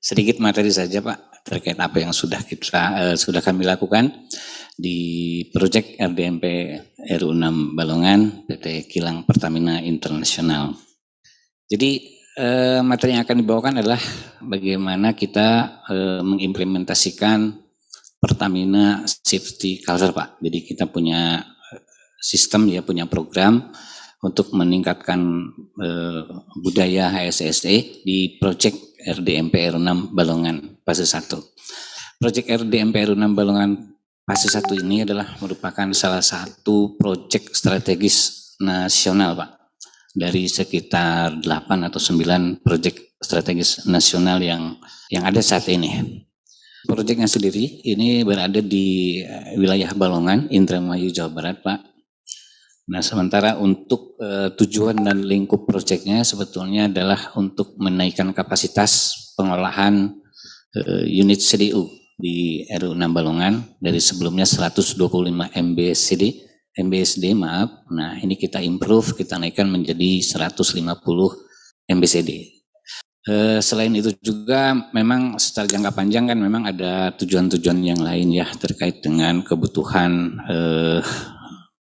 Sedikit materi saja Pak terkait apa yang sudah kami lakukan di proyek RDMP RU6 Balongan PT Kilang Pertamina Internasional. Jadi materi yang akan dibawakan adalah bagaimana kita mengimplementasikan Pertamina Safety Culture Pak. Jadi kita punya sistem ya, punya program untuk meningkatkan budaya HSSE di proyek RDMP RU6 Balongan fase 1. Proyek RDMP RU6 Balongan fase 1 ini adalah merupakan salah satu proyek strategis nasional Pak. Dari sekitar 8 atau 9 proyek strategis nasional yang ada saat ini. Proyeknya sendiri ini berada di wilayah Balongan, Indramayu, Jawa Barat Pak. Nah, sementara untuk tujuan dan lingkup proyeknya sebetulnya adalah untuk menaikkan kapasitas pengolahan unit CDU di RU6 Balongan dari sebelumnya 125 MBSD maaf. Nah, ini kita improve, kita naikkan menjadi 150 MBCD. Selain itu juga memang secara jangka panjang kan memang ada tujuan-tujuan yang lain ya terkait dengan kebutuhan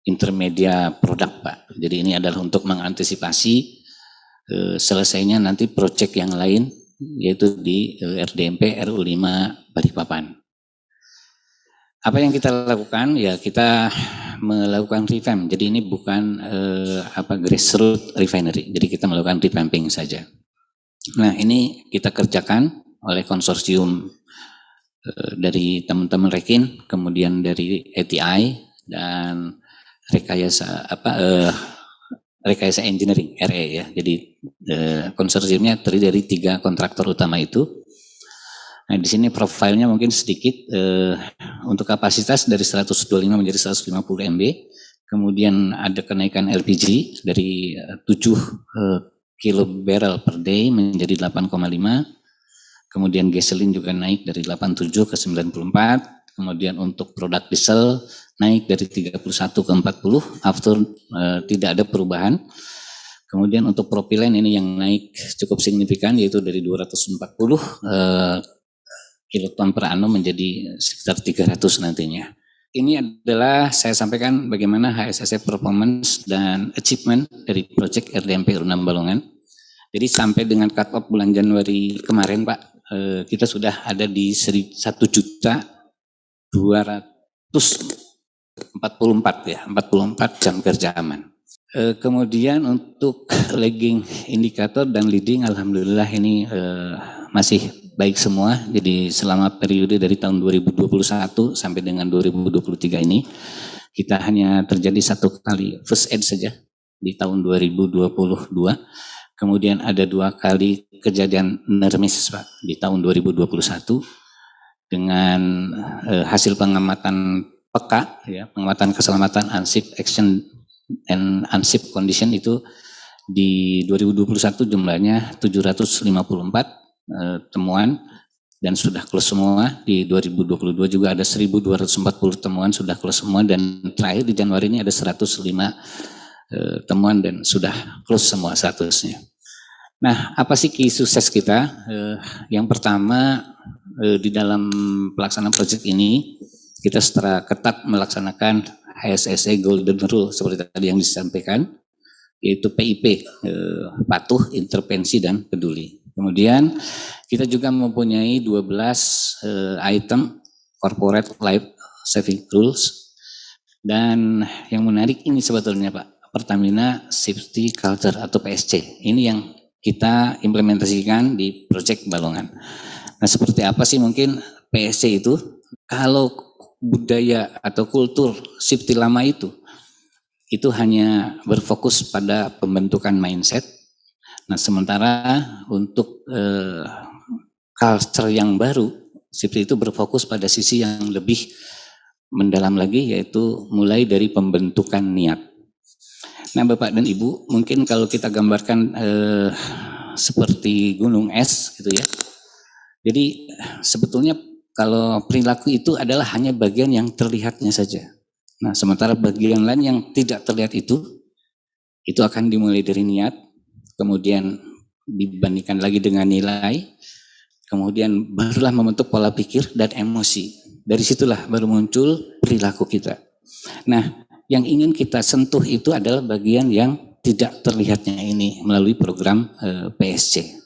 intermedia produk Pak. Jadi ini adalah untuk mengantisipasi selesainya nanti proyek yang lain yaitu di RDMP RU5 Balikpapan. Apa yang kita lakukan? Ya kita melakukan revamp. Jadi ini bukan grassroots refinery. Jadi kita melakukan revamping saja. Nah ini kita kerjakan oleh konsorsium dari teman-teman Rekin, kemudian dari ATI dan rekayasa engineering RE ya. Jadi konsorsiumnya terdiri dari 3 kontraktor utama itu. Nah di sini profilnya mungkin sedikit untuk kapasitas dari 125 menjadi 150 MB. Kemudian ada kenaikan LPG dari 7 kilo barrel per day menjadi 8,5. Kemudian gasolin juga naik dari 87 ke 94. Kemudian untuk produk diesel naik dari 31 ke 40 after tidak ada perubahan. Kemudian untuk propilen ini yang naik cukup signifikan yaitu dari 240 kiloton per annum menjadi sekitar 300 nantinya. Ini adalah saya sampaikan bagaimana HSSE performance dan achievement dari proyek RDMP RU6 Balongan. Jadi sampai dengan cut off bulan Januari kemarin Pak, kita sudah ada di 1.244 ya, 44 jam kerja aman. Kemudian untuk lagging indikator dan leading alhamdulillah ini masih baik semua. Jadi selama periode dari tahun 2021 sampai dengan 2023 ini kita hanya terjadi 1 kali first aid saja di tahun 2022. Kemudian ada 2 kali kejadian nermis Pak di tahun 2021 dengan hasil pengamatan peka ya, pengamatan keselamatan unsafe action and unsafe condition itu di 2021 jumlahnya 754 temuan dan sudah close semua. Di 2022 juga ada 1.240 temuan sudah close semua dan terakhir di Januari ini ada 105 temuan dan sudah close semua statusnya. Nah, apa sih key sukses kita? Yang pertama di dalam pelaksanaan proyek ini kita secara ketat melaksanakan HSSE Golden Rule seperti tadi yang disampaikan, yaitu PIP, patuh, intervensi, dan peduli. Kemudian kita juga mempunyai 12 item corporate life saving rules dan yang menarik ini sebetulnya Pak, Pertamina Safety Culture atau PSC. Ini yang kita implementasikan di proyek Balongan. Nah seperti apa sih mungkin PSC itu? Kalau budaya atau kultur safety lama itu hanya berfokus pada pembentukan mindset. Nah sementara untuk culture yang baru, safety itu berfokus pada sisi yang lebih mendalam lagi, yaitu mulai dari pembentukan niat. Nah Bapak dan Ibu, mungkin kalau kita gambarkan seperti gunung es gitu ya. Jadi sebetulnya kalau perilaku itu adalah hanya bagian yang terlihatnya saja. Nah sementara bagian lain yang tidak terlihat itu akan dimulai dari niat, kemudian dibandingkan lagi dengan nilai, Kemudian barulah membentuk pola pikir dan emosi. Dari situlah baru muncul perilaku kita. Nah, yang ingin kita sentuh itu adalah bagian yang tidak terlihatnya ini melalui program PSC.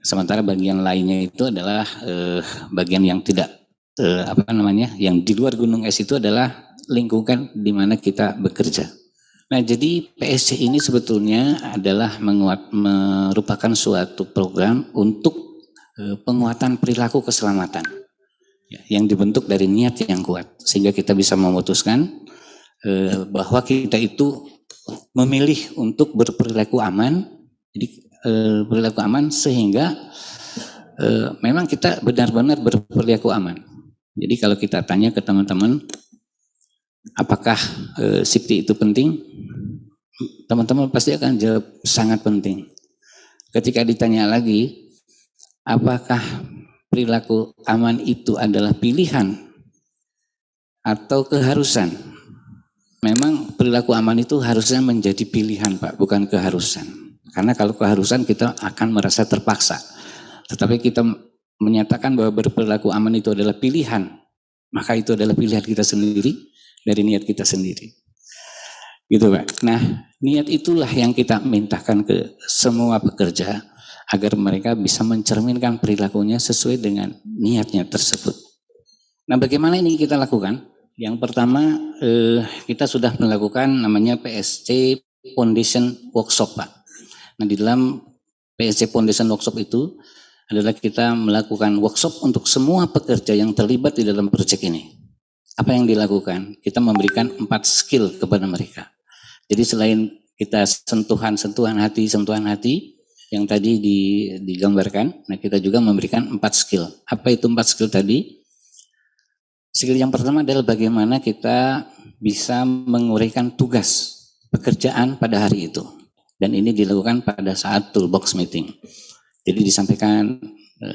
Sementara bagian lainnya itu adalah bagian yang tidak yang di luar gunung es itu adalah lingkungan di mana kita bekerja. Nah, jadi PSC ini sebetulnya adalah merupakan suatu program untuk penguatan perilaku keselamatan yang dibentuk dari niat yang kuat, sehingga kita bisa memutuskan bahwa kita itu memilih untuk berperilaku aman. Jadi perilaku aman sehingga memang kita benar-benar berperilaku aman. Jadi kalau kita tanya ke teman-teman, apakah safety itu penting? Teman-teman pasti akan jawab sangat penting. Ketika ditanya lagi, apakah perilaku aman itu adalah pilihan atau keharusan? Memang perilaku aman itu harusnya menjadi pilihan, Pak, bukan keharusan. Karena kalau keharusan kita akan merasa terpaksa. Tetapi kita menyatakan bahwa berperilaku aman itu adalah pilihan, maka itu adalah pilihan kita sendiri dari niat kita sendiri. Gitu, Pak. Nah, niat itulah yang kita mintakan ke semua pekerja agar mereka bisa mencerminkan perilakunya sesuai dengan niatnya tersebut. Nah, bagaimana ini kita lakukan? Yang pertama, kita sudah melakukan namanya PSC Foundation Workshop, Pak. Nah, di dalam PSC Foundation Workshop itu adalah kita melakukan workshop untuk semua pekerja yang terlibat di dalam proyek ini. Apa yang dilakukan? Kita memberikan 4 skill kepada mereka. Jadi selain kita sentuhan hati yang tadi digambarkan, nah kita juga memberikan 4 skill. Apa itu 4 skill tadi? Skill yang pertama adalah bagaimana kita bisa menguraikan tugas pekerjaan pada hari itu. Dan ini dilakukan pada saat toolbox meeting. Jadi disampaikan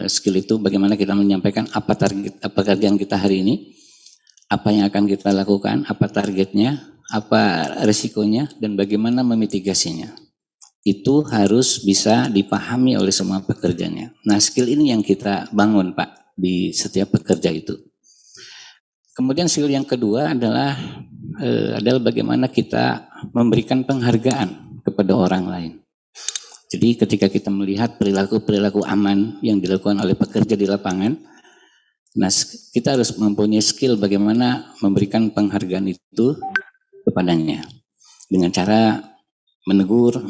skill itu bagaimana kita menyampaikan apa target pekerjaan kita hari ini, apa yang akan kita lakukan, apa targetnya, apa risikonya, dan bagaimana memitigasinya. Itu harus bisa dipahami oleh semua pekerjanya. Nah, skill ini yang kita bangun, Pak, di setiap pekerja itu. Kemudian skill yang kedua adalah bagaimana kita memberikan penghargaan kepada orang lain. Jadi ketika kita melihat perilaku aman yang dilakukan oleh pekerja di lapangan, nah kita harus mempunyai skill bagaimana memberikan penghargaan itu kepadanya dengan cara menegur,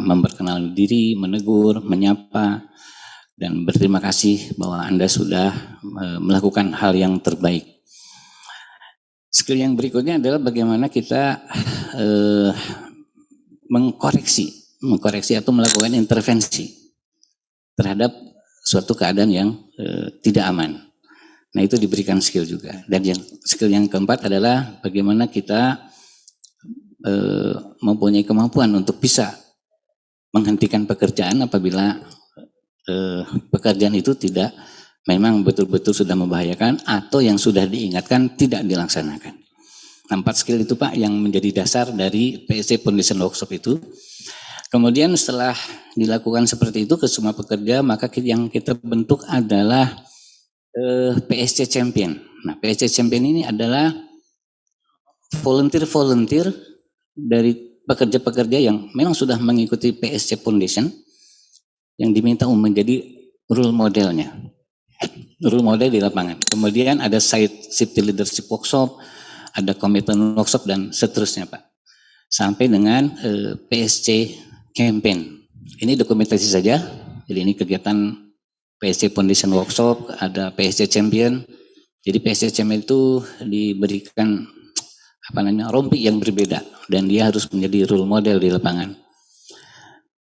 memperkenalkan diri, menegur, menyapa, dan berterima kasih bahwa Anda sudah melakukan hal yang terbaik. Skill yang berikutnya adalah bagaimana kita mengkoreksi atau melakukan intervensi terhadap suatu keadaan yang tidak aman. Nah, itu diberikan skill juga. Dan skill yang keempat adalah bagaimana kita mempunyai kemampuan untuk bisa menghentikan pekerjaan apabila pekerjaan itu tidak memang betul-betul sudah membahayakan atau yang sudah diingatkan tidak dilaksanakan. 4 skill itu, Pak, yang menjadi dasar dari PSC Foundation Workshop itu. Kemudian setelah dilakukan seperti itu ke semua pekerja, maka yang kita bentuk adalah PSC Champion. Nah, PSC Champion ini adalah volunteer dari pekerja-pekerja yang memang sudah mengikuti PSC Foundation yang diminta menjadi role modelnya. Role model di lapangan. Kemudian ada safety leadership workshop, ada komitmen workshop, dan seterusnya, Pak. Sampai dengan PSC campaign. Ini dokumentasi saja. Jadi ini kegiatan PSC Foundation Workshop, ada PSC Champion. Jadi PSC Champion itu diberikan rompi yang berbeda dan dia harus menjadi role model di lapangan.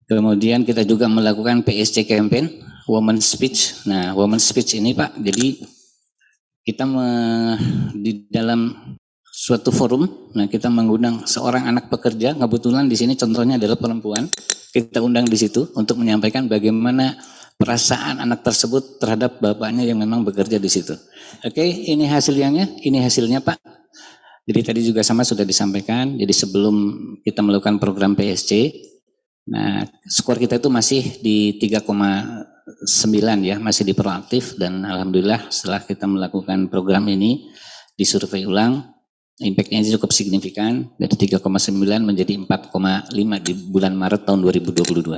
Kemudian kita juga melakukan PSC Campaign, Women's Speech. Nah, Women's Speech ini, Pak, jadi kita di dalam suatu forum, nah kita mengundang seorang anak pekerja, kebetulan di sini contohnya adalah perempuan, kita undang di situ untuk menyampaikan bagaimana perasaan anak tersebut terhadap bapaknya yang memang bekerja di situ. Oke, ini hasilnya, Pak. Jadi tadi juga sama sudah disampaikan, jadi sebelum kita melakukan program PSC, Nah, skor kita itu masih di 3,9 ya, masih di proaktif, dan alhamdulillah setelah kita melakukan program ini disurvei ulang, impact-nya cukup signifikan dari 3,9 menjadi 4,5 di bulan Maret tahun 2022.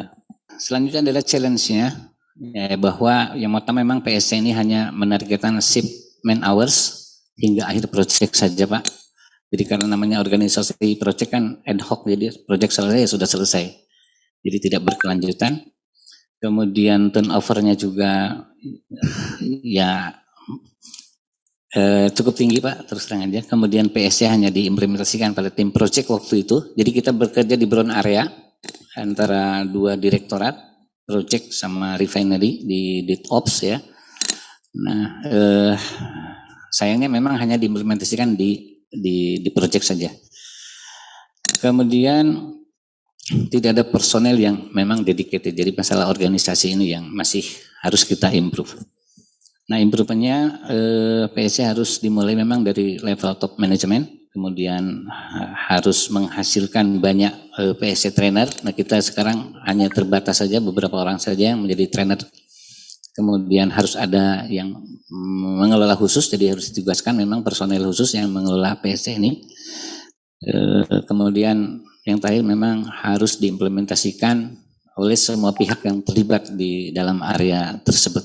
Selanjutnya adalah challenge-nya, ya, bahwa yang pertama memang PSC ini hanya menargetkan shift man hours hingga akhir proyek saja, Pak. Jadi karena namanya organisasi proyek kan ad hoc, jadi proyek selesai ya sudah selesai. Jadi tidak berkelanjutan. Kemudian turnover-nya juga ya cukup tinggi, Pak, terus terang aja. Kemudian PSC hanya diimplementasikan pada tim proyek waktu itu. Jadi kita bekerja di brown area antara dua direktorat, project sama refinery di DitOps ya. Nah, sayangnya memang hanya diimplementasikan di project saja. Kemudian tidak ada personel yang memang dedicated. Jadi masalah organisasi ini yang masih harus kita improve. Nah, improve-nya PSC harus dimulai memang dari level top management, kemudian harus menghasilkan banyak PSC trainer. Nah, kita sekarang hanya terbatas saja beberapa orang saja yang menjadi trainer. Kemudian harus ada yang mengelola khusus, jadi harus ditugaskan memang personel khusus yang mengelola PSC ini. Kemudian yang terakhir memang harus diimplementasikan oleh semua pihak yang terlibat di dalam area tersebut.